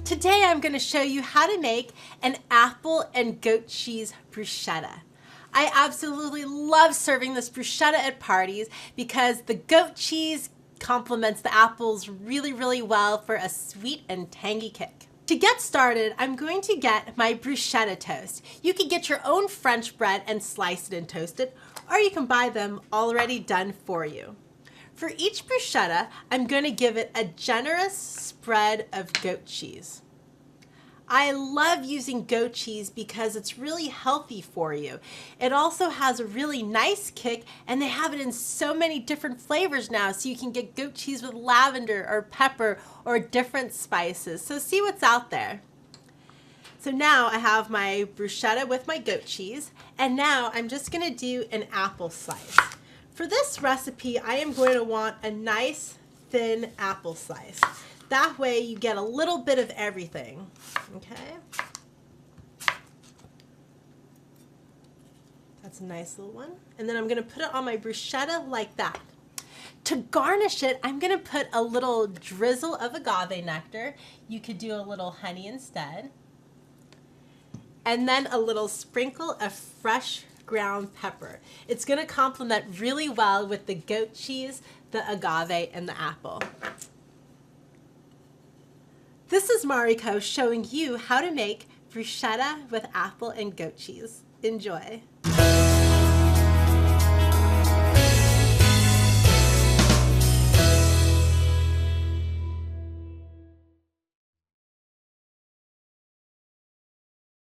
Today I'm going to show you how to make an apple and goat cheese bruschetta. I absolutely love serving this bruschetta at parties because the goat cheese complements the apples really well for a sweet and tangy kick. To get started, I'm going to get my bruschetta toast. You can get your own French bread and slice it and toast it, or you can buy them already done for you. For each bruschetta, I'm going to give it a generous spread of goat cheese. I love using goat cheese because it's really healthy for you. It also has a really nice kick, and they have it in so many different flavors now, so you can get goat cheese with lavender or pepper or different spices. So see what's out there. So now I have my bruschetta with my goat cheese, and now I'm just going to do an apple slice. For this recipe, I am going to want a nice thin apple slice. That way you get a little bit of everything, okay? That's a nice little one. And then I'm going to put it on my bruschetta like that. To garnish it, I'm going to put a little drizzle of agave nectar. You could do a little honey instead. And then a little sprinkle of fresh ground pepper. It's going to complement really well with the goat cheese, the agave, and the apple. This is Mariko showing you how to make bruschetta with apple and goat cheese. Enjoy!